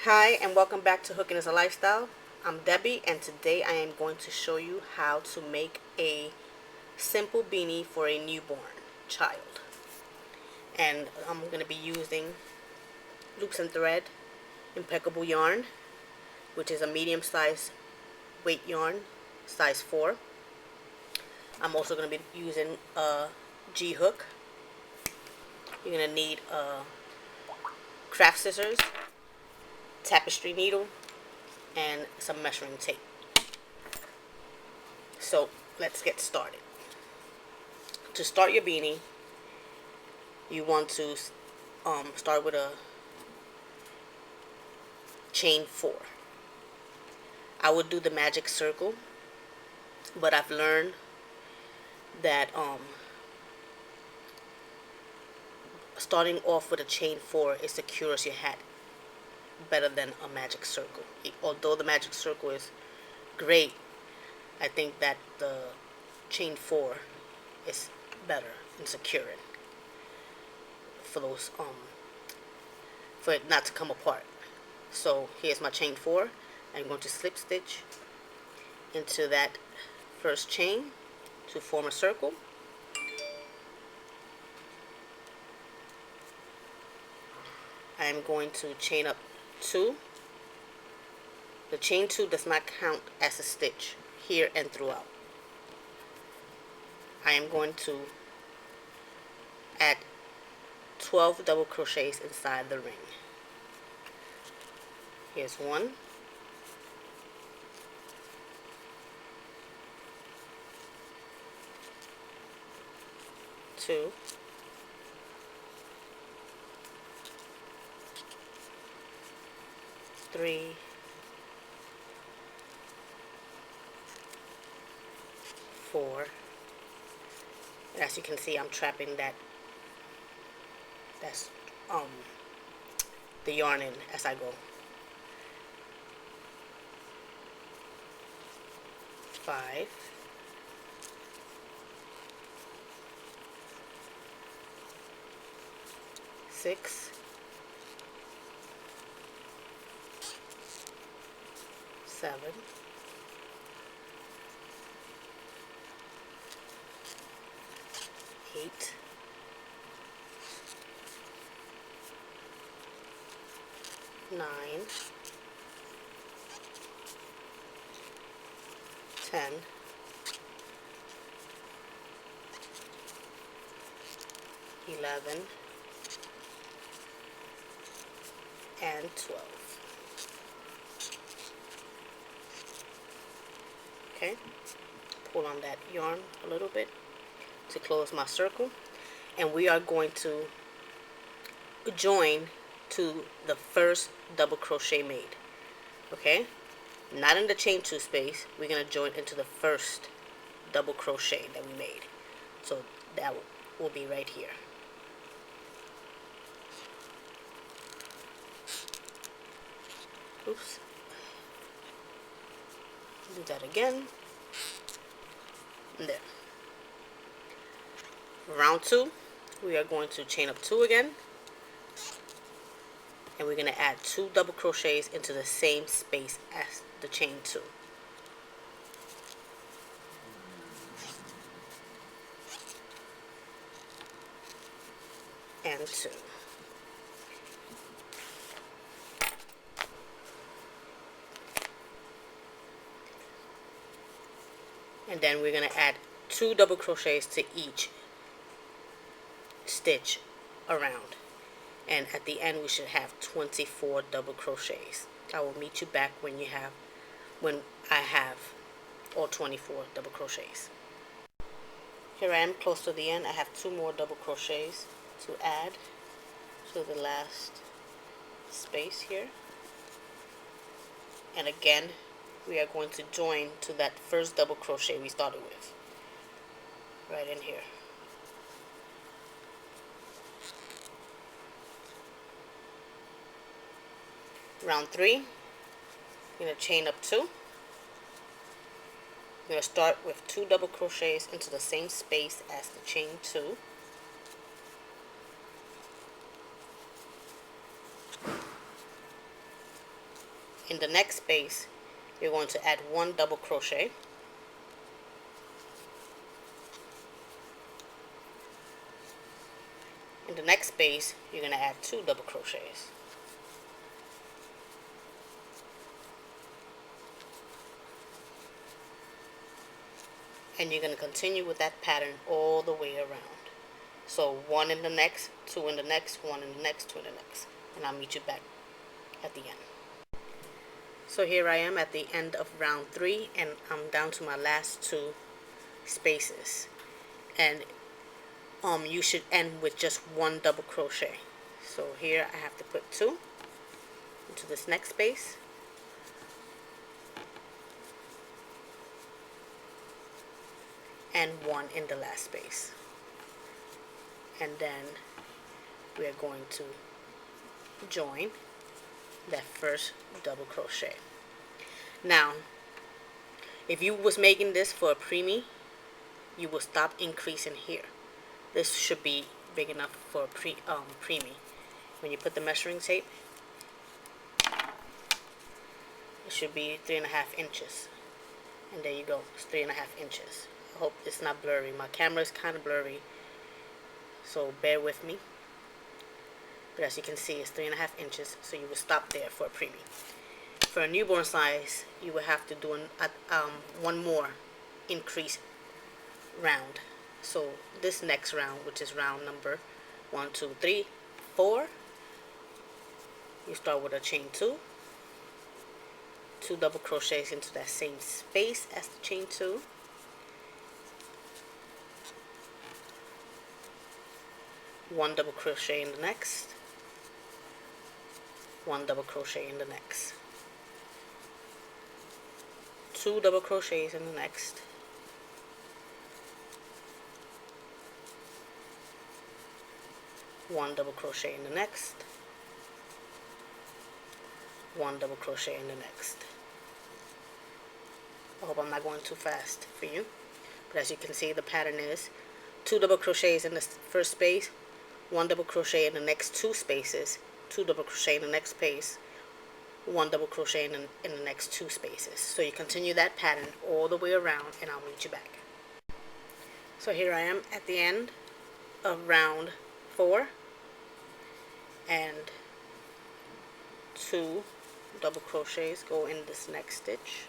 Hi and welcome back to Hooking is a Lifestyle. I'm Debbie and today I am going to show you how to make a simple beanie for a newborn child. And I'm going to be using loops and thread, impeccable yarn, which is a medium size weight yarn, size 4. I'm also going to be using a G-hook. You're going to need craft scissors, tapestry needle, and some measuring tape. So let's get started. To start your beanie, you want to start with a chain 4. I would do the magic circle, but I've learned that starting off with a chain 4 is secures your hat better than a magic circle. Although the magic circle is great, I think that the chain 4 is better in securing for those for it not to come apart. So here's my chain 4. I'm going to slip stitch into that first chain to form a circle. I'm going to chain up 2. The chain 2 does not count as a stitch here and throughout. I am going to add 12 double crochets inside the ring. Here's 1, 2, 3, 4. And as you can see, I'm trapping that's the yarn in as I go. 5, 6, 7, 8, 9, 10, 11, and 12. Okay, pull on that yarn a little bit to close my circle, and we are going to join to the first double crochet made. Okay, not in the chain 2 space, we're going to join into the first double crochet that we made. So that will be right here. Oops. Do that again. And there. Round 2, we are going to chain up 2 again. And we're going to add 2 double crochets into the same space as the chain 2. And 2. And then we're going to add 2 double crochets to each stitch around. And at the end we should have 24 double crochets. I will meet you back when I have all 24 double crochets. Here I am close to the end. I have 2 more double crochets to add to the last space here. And again, we are going to join to that first double crochet we started with, right in here. Round 3, I'm going to chain up 2. I'm going to start with 2 double crochets into the same space as the chain 2. in the next space you're going to add 1 double crochet. In the next space you're going to add 2 double crochets. And you're going to continue with that pattern all the way around. So 1 in the next, 2 in the next, 1 in the next, 2 in the next, and I'll meet you back at the end. So here I am at the end of round 3, and I'm down to my last 2 spaces, and you should end with just 1 double crochet. So here I have to put 2 into this next space, and 1 in the last space, and then we are going to join that first double crochet. Now if you was making this for a preemie, you will stop increasing here. This should be big enough for a preemie. When you put the measuring tape, it should be 3.5 inches, and there you go, it's 3.5 inches. I hope it's not blurry. My camera is kind of blurry, so bear with me. But as you can see, it's 3.5 inches, so you will stop there for a preemie. For a newborn size, you will have to do one more increase round. So this next round, which is round number 1, 2, 3, 4, you start with a chain 2, 2 double crochets into that same space as the chain 2, one double crochet in the next, 1 double crochet in the next, 2 double crochets in the next, 1 double crochet in the next, 1 double crochet in the next. I hope I'm not going too fast for you, but as you can see, the pattern is 2 double crochets in the first space, 1 double crochet in the next 2 spaces, 2 double crochet in the next space, 1 double crochet in the next 2 spaces. So you continue that pattern all the way around, and I'll meet you back. So here I am at the end of round 4, and 2 double crochets go in this next stitch,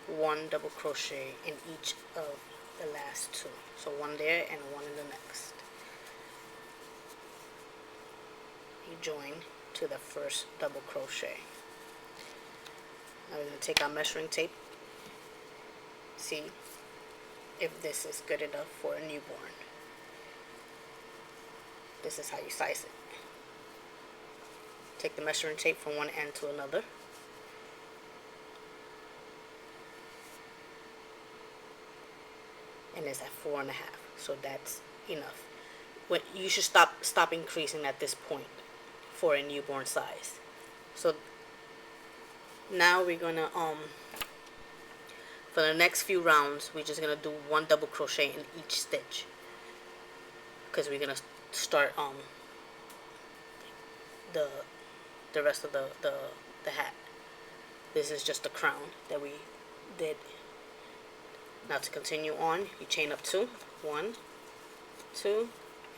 1 double crochet in each of the last 2. So 1 there and 1 in the next. You join to the first double crochet. Now we're going to take our measuring tape, see if this is good enough for a newborn. This is how you size it. Take the measuring tape from one end to another. And it's at 4.5, so that's enough. When you should stop increasing at this point for a newborn size. So now we're gonna for the next few rounds, we're just gonna do 1 double crochet in each stitch, because we're gonna start the rest of the hat. This is just the crown that we did. Now to continue on, you chain up 2, 1, 2,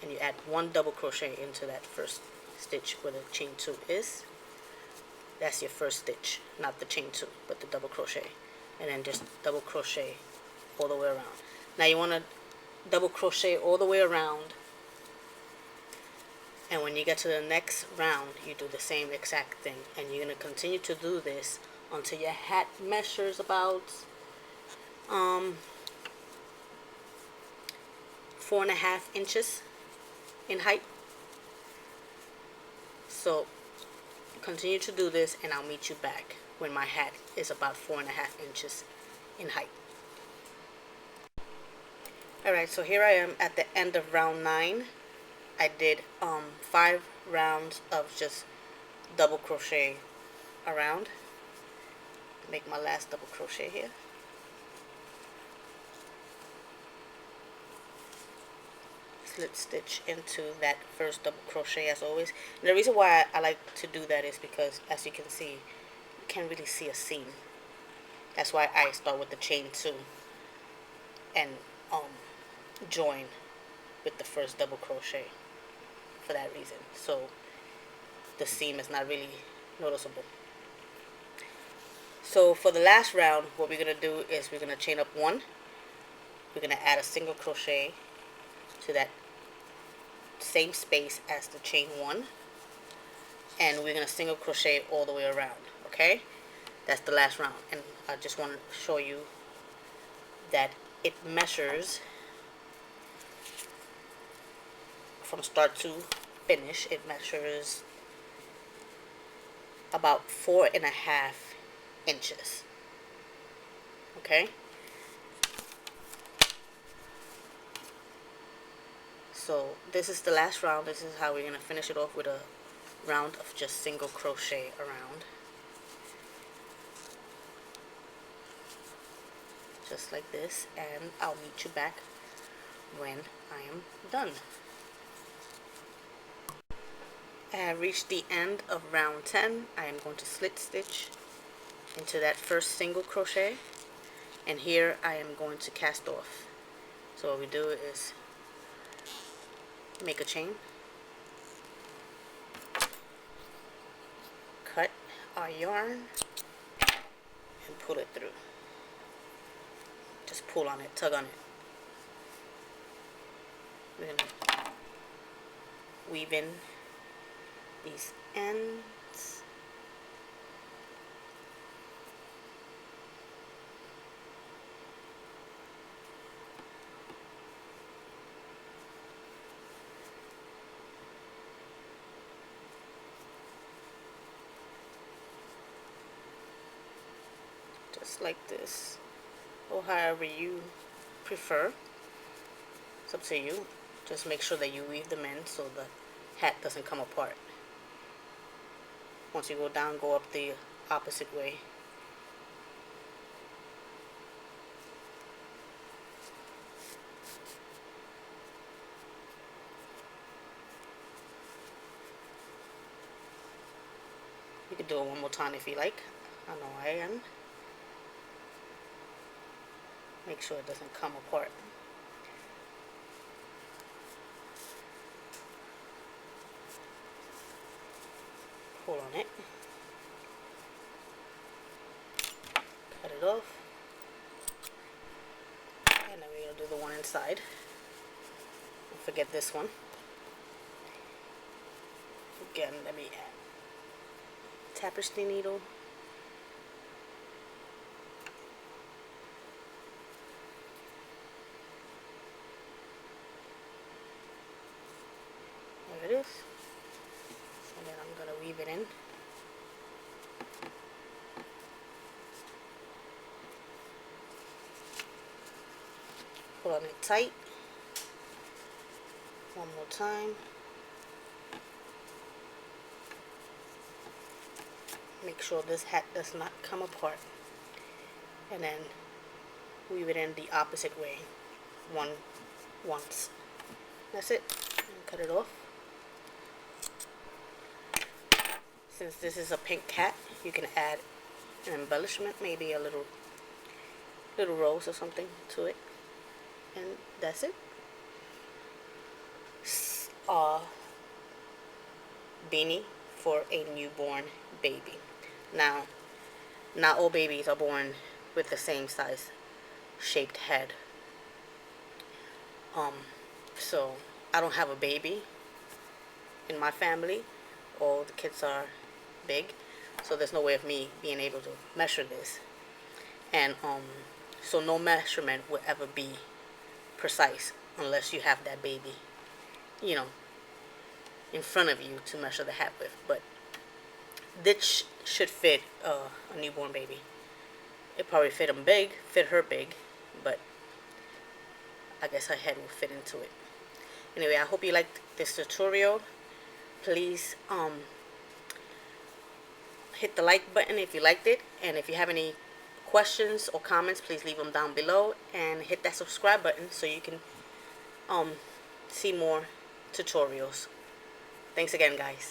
and you add 1 double crochet into that first stitch where the chain 2 is. That's your first stitch, not the chain 2, but the double crochet, and then just double crochet all the way around. Now you want to double crochet all the way around, and when you get to the next round, you do the same exact thing, and you're going to continue to do this until your hat measures about 4.5 inches in height. So continue to do this, and I'll meet you back when my hat is about 4.5 inches in height. Alright, so here I am at the end of round 9. I did 5 rounds of just double crochet around. Make my last double crochet here. slip stitch into that first double crochet as always. And the reason why I like to do that is because, as you can see, you can't really see a seam. That's why I start with the chain 2 and join with the first double crochet for that reason, so the seam is not really noticeable. So for the last round, what we're going to do is we're going to chain up 1. We're going to add a single crochet to that same space as the chain 1, and we're going to single crochet all the way around. Okay, that's the last round, and I just want to show you that it measures from start to finish. It measures about 4.5 inches. Okay, so this is the last round. This is how we're going to finish it off, with a round of just single crochet around, just like this, and I'll meet you back when I am done. I have reached the end of round 10. I am going to slip stitch into that first single crochet, and here I am going to cast off. So what we do is make a chain, cut our yarn, and pull it through. Just pull on it, tug on it. We're going to weave in these ends. Just like this, or however you prefer. It's up to you. Just make sure that you weave them in so the hat doesn't come apart. Once you go down, go up the opposite way. You can do it one more time if you like. I know I am. Make sure it doesn't come apart. Pull on it, cut it off, and then we're going to do the one inside. Don't forget this one. Again, let me add tapestry needle, there it is. And then I'm going to weave it in. Pull on it tight. One more time. Make sure this hat does not come apart. And then weave it in the opposite way. Once. That's it. And cut it off. Since this is a pink hat, you can add an embellishment, maybe a little rose or something to it, and that's it. Beanie for a newborn baby. Now, not all babies are born with the same size shaped head. So I don't have a baby in my family. All the kids are big, so there's no way of me being able to measure this, and so no measurement will ever be precise unless you have that baby, you know, in front of you to measure the hat with. But this should fit a newborn baby. It probably fit her big, but I guess her head will fit into it. Anyway, I hope you liked this tutorial. Please hit the like button if you liked it, and if you have any questions or comments, please leave them down below, and hit that subscribe button so you can see more tutorials. Thanks again, guys.